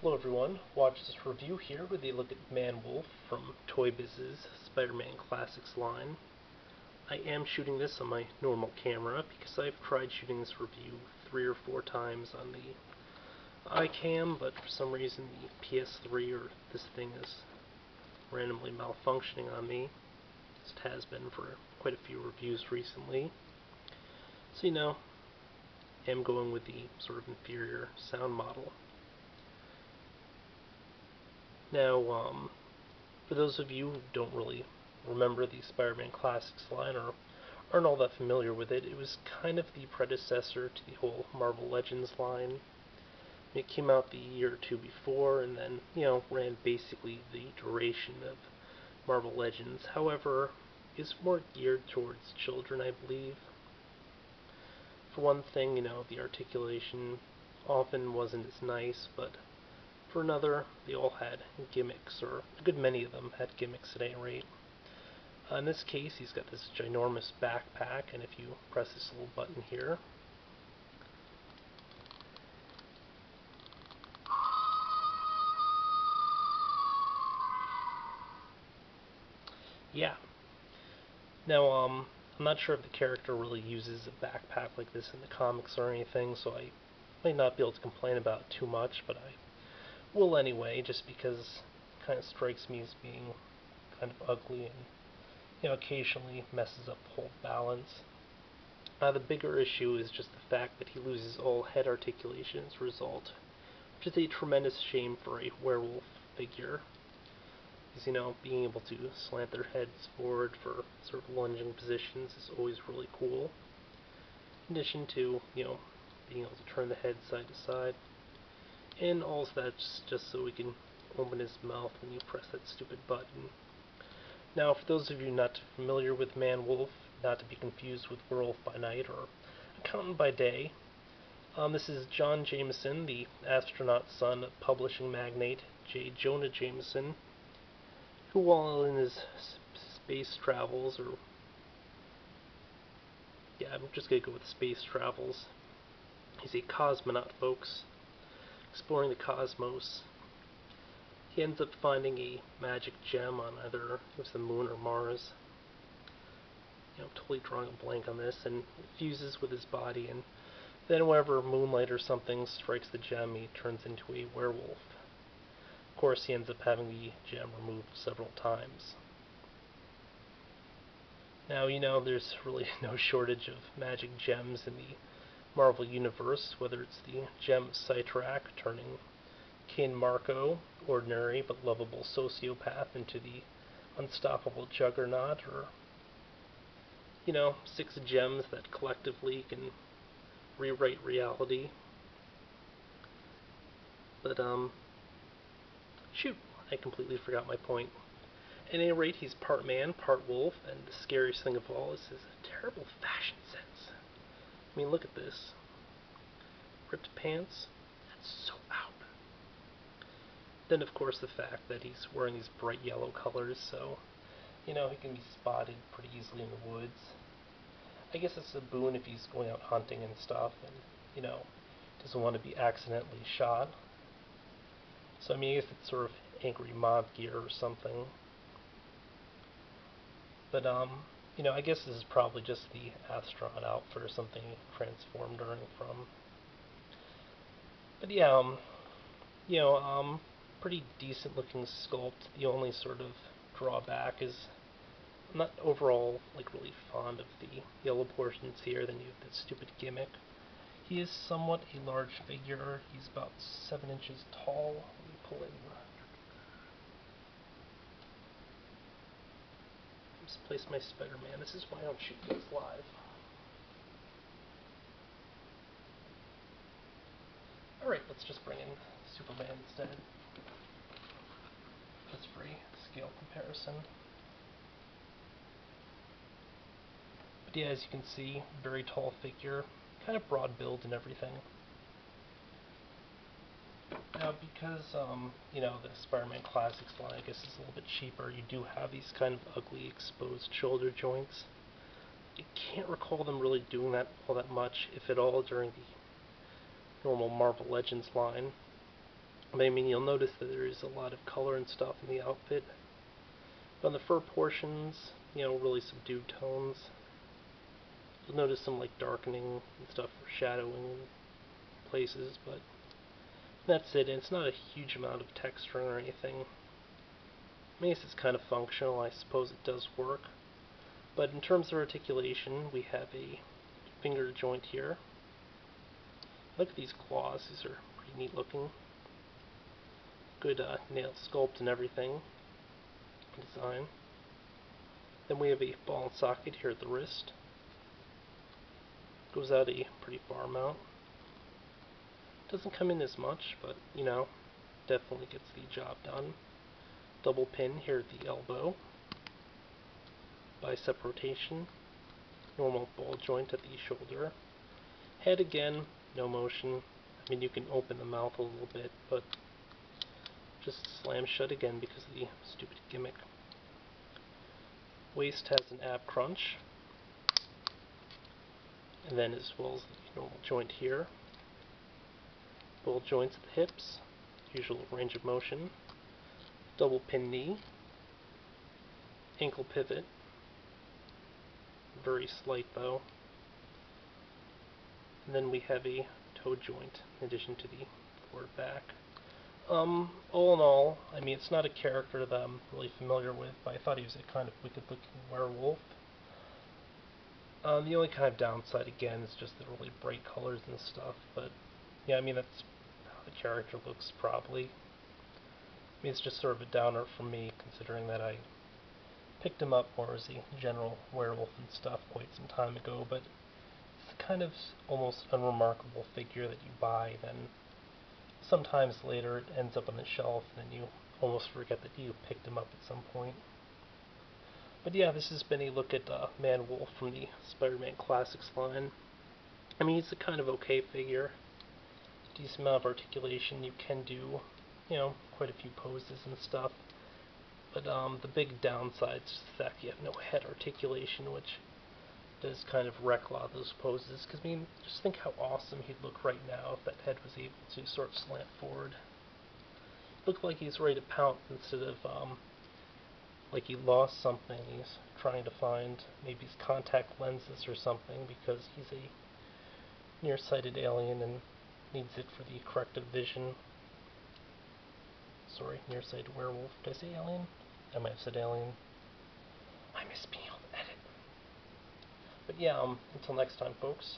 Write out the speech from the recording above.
Hello everyone, watch this review here with a look at Man-Wolf from Toy Biz's Spiderman Classics line. I am shooting this on my normal camera because I've tried shooting this review 3 or 4 times on the iCam, but for some reason the PS3 or this thing is randomly malfunctioning on me. It has been for quite a few reviews recently. So I am going with the sort of inferior sound model. Now, for those of you who don't really remember the Spider-Man Classics line or aren't all that familiar with it, it was kind of the predecessor to the whole Marvel Legends line. It came out the year or two before and then, ran basically the duration of Marvel Legends. However, it's more geared towards children, I believe. For one thing, the articulation often wasn't as nice, but for another, they all had gimmicks, or a good many of them had gimmicks at any rate. In this case, he's got this ginormous backpack, and if you press this little button here, yeah. Now, I'm not sure if the character really uses a backpack like this in the comics or anything, so I might not be able to complain about it too much, but I will anyway, just because it kind of strikes me as being kind of ugly and, occasionally messes up the whole balance. The bigger issue is just the fact that he loses all head articulation as a result, which is a tremendous shame for a werewolf figure. Because, being able to slant their heads forward for sort of lunging positions is always really cool. In addition to, being able to turn the head side to side. And all that's just so we can open his mouth when you press that stupid button. Now, for those of you not familiar with Man-Wolf, not to be confused with Werewolf by Night or Accountant by Day, this is John Jameson, the astronaut son of publishing magnate J. Jonah Jameson, who, while in his space travels, I'm just going to go with space travels. He's a cosmonaut, folks, exploring the cosmos. He ends up finding a magic gem on either it was the moon or Mars. I'm totally drawing a blank on this, and it fuses with his body, and then whenever moonlight or something strikes the gem, he turns into a werewolf. Of course, he ends up having the gem removed several times. Now, there's really no shortage of magic gems in the Marvel Universe, whether it's the gem Cytrak turning King Marco, ordinary but lovable sociopath, into the unstoppable juggernaut, or 6 gems that collectively can rewrite reality. But shoot, I completely forgot my point. At any rate, he's part man, part wolf, and the scariest thing of all is his terrible fashion sense. I mean, look at this. Ripped pants? That's so out. Then, of course, the fact that he's wearing these bright yellow colors, so, he can be spotted pretty easily in the woods. I guess it's a boon if he's going out hunting and stuff, and, doesn't want to be accidentally shot. So, I mean, I guess it's sort of angry mob gear or something. But, I guess this is probably just the astronaut outfit or something he transformed from. But yeah, pretty decent looking sculpt. The only sort of drawback is I'm not overall really fond of the yellow portions here. Then you have that stupid gimmick. He is somewhat a large figure. He's about 7 inches tall. Let me pull in. Misplaced my Spider-Man. This is why I don't shoot things live. Alright, let's just bring in Superman instead. Just for a scale comparison. But yeah, as you can see, very tall figure, kind of broad build and everything. Now, because, the Spider-Man Classics line, I guess, is a little bit cheaper, you do have these kind of ugly exposed shoulder joints. I can't recall them really doing that all that much, if at all, during the normal Marvel Legends line. But I mean, you'll notice that there is a lot of color and stuff in the outfit. But on the fur portions, really subdued tones. You'll notice some like darkening and stuff for shadowing in places, but that's it. And it's not a huge amount of texturing or anything. I mean, it's kind of functional. I suppose it does work. But in terms of articulation, we have a finger joint here. Look at these claws. These are pretty neat looking. Good nail sculpt and everything. Design. Then we have a ball and socket here at the wrist. Goes out a pretty far amount. Doesn't come in as much, but definitely gets the job done. Double pin here at the elbow. Bicep rotation. Normal ball joint at the shoulder. Head again, no motion. I mean, you can open the mouth a little bit, but just slam shut again because of the stupid gimmick. Waist has an ab crunch. And then as well as the normal joint here. Ball joints at the hips. Usual range of motion. Double pin knee. Ankle pivot. Very slight though. And then we have a toe joint in addition to the forward back. All in all, I mean, it's not a character that I'm really familiar with, but I thought he was a kind of wicked-looking werewolf. The only kind of downside, again, is just the really bright colors and stuff, but yeah, I mean, that's how the character looks, probably. I mean, it's just sort of a downer for me, considering that I picked him up more as a general werewolf and stuff quite some time ago, but it's kind of almost unremarkable figure that you buy, then sometimes later it ends up on the shelf, and then you almost forget that you picked him up at some point. But yeah, this has been a look at Man-Wolf from the Spiderman Classics line. I mean, he's a kind of okay figure. Decent amount of articulation. You can do, quite a few poses and stuff. But the big downside is the fact you have no head articulation, which does kind of wreck a lot of those poses. Because, I mean, just think how awesome he'd look right now if that head was able to sort of slant forward. Look like he's ready to pounce instead of like he lost something. He's trying to find maybe his contact lenses or something because he's a nearsighted alien and needs it for the corrective vision. Sorry, nearsighted werewolf. Did I say alien? I might have said alien. I miss being able to edit. But yeah, until next time, folks.